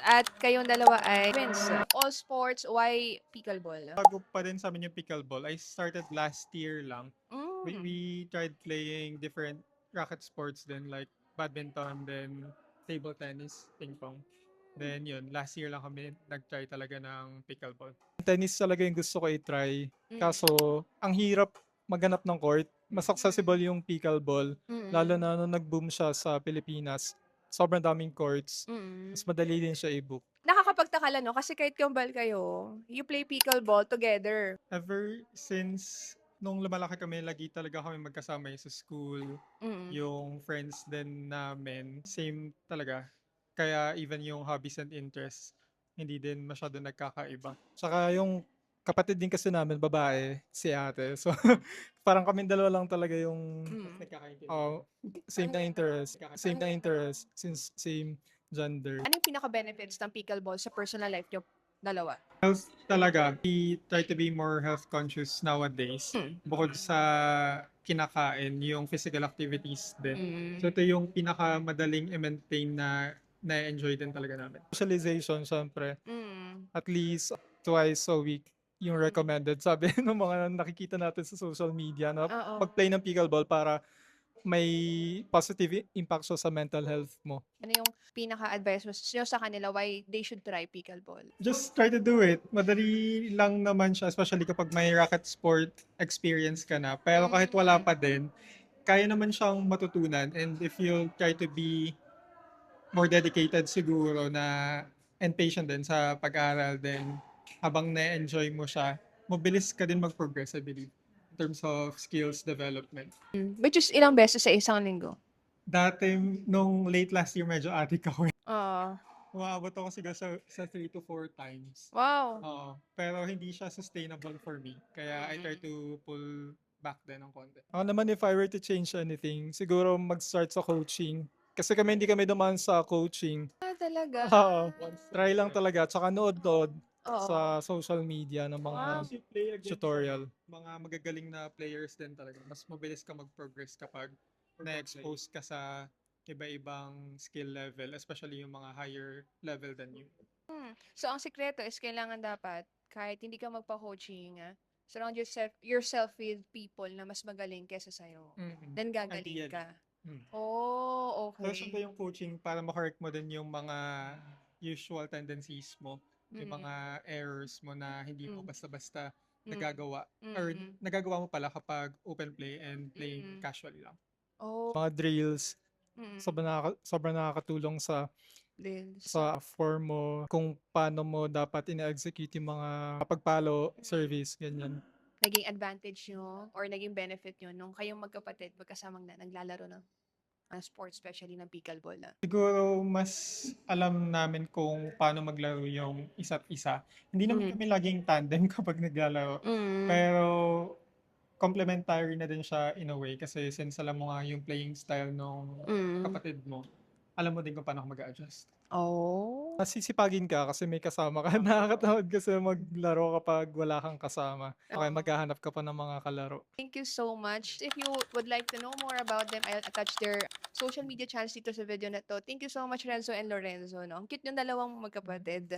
at kayong dalawa ay twins. All sports, why pickleball? Bago pa din sa amin yung pickleball, I started last year lang. We, Mm. we tried playing different racket sports then like badminton, then table tennis, ping pong. Then yun, last year lang kami nag-try talaga ng pickleball. Tennis talaga yung gusto ko i-try. Mm. Kaso, ang hirap maghanap ng court. Mas accessible yung pickleball. Lalo Mm. na nung nag-boom siya sa Pilipinas. Sobrang daming courts. Mm. Mas madali din siya i-book. Nakakapagtaka lang, no? Kasi kahit kambal kayo, you play pickleball together. Ever since nung lumalaki kami, lagi talaga kami magkasama sa school. Mm. Yung friends din namin, same talaga. Kaya even yung hobbies and interests, hindi din masyado nagkakaiba. Tsaka yung kapatid din kasi namin, babae, si ate. So, parang kami dalawa lang talaga yung oh, same na interest, since same gender. Ano yung pinaka-benefits ng pickleball sa personal life nyo dalawa? Health talaga. We try to be more health conscious nowadays. Hmm. Bukod sa kinakain, yung physical activities din. Mm. So ito yung pinakamadaling i-maintain na na-enjoy din talaga namin. Socialization, syempre. Mm. At least twice a week yung recommended. Sabi ng mga nakikita natin sa social media na Oo. mag-play ng pickleball para may positive impact siya sa mental health mo. Ano yung pinaka-advice mo sa kanila why they should try pickleball? Just try to do it. Madali lang naman siya, especially kapag may racket sport experience ka na. Pero kahit wala pa din, kaya naman siyang matutunan. And if you try to be more dedicated siguro na and patient din sa pag-aaral, then habang na-enjoy mo siya, mabilis ka din mag-progress, I believe, in terms of skills development. Which is ilang beses sa isang linggo? Dati, nung late last year, medyo addict ako. Oo. Umaabot ako siguro sa 3 to 4 times. Wow. Oo. Pero hindi siya sustainable for me. Kaya I try to pull back din ng konti. Ako naman, if I were to change anything, siguro mag-start sa coaching. Kasi hindi kami dumaan sa coaching. Talaga? Oo. Try lang talaga. Tsaka nood-nood Oo. sa social media ng mga Wow. tutorial. Mga magagaling na players din talaga. Mas mabilis ka mag-progress kapag na-expose ka sa iba-ibang skill level, especially yung mga higher level than you. So, ang sikreto is kailangan dapat, kahit hindi ka magpa-coaching, surround yourself with people na mas magaling kesa sa'yo. Mm. Then, gagaling Ideally. ka. Mm. Oh, Pero syempre okay. yung coaching para ma-correct mo din yung mga usual tendencies mo, yung Mm. mga errors mo na hindi mo Mm. basta-basta Mm. nagagawa or Mm. nagagawa mo pala kapag open play and playing Mm. casually lang. Oh. Mga drills, Mm. sobrang nakakatulong sa Drills. form mo, kung paano mo dapat ina-execute yung mga pagpalo, service, ganyan. Naging advantage nyo or naging benefit nyo nung kayong magkapatid magkasamang na naglalaro ng sports, especially ng pickleball na? Siguro mas alam namin kung paano maglaro yung isa't isa. Hindi naman Mm. kami laging tandem kapag naglalaro. Mm. Pero complementary na din siya in a way kasi since alam mo nga yung playing style ng Mm. kapatid mo, alam mo din kung paano mag-adjust. Oh. Masisipagin ka kasi may kasama ka. Nakakatamad kasi maglaro kapag wala kang kasama. Okay, maghahanap ka pa ng mga kalaro. Thank you so much. If you would like to know more about them, I'll attach their social media channels dito sa video na to. Thank you so much, Renzo and Lorenzo. No? Ang cute yung dalawang magkapatid.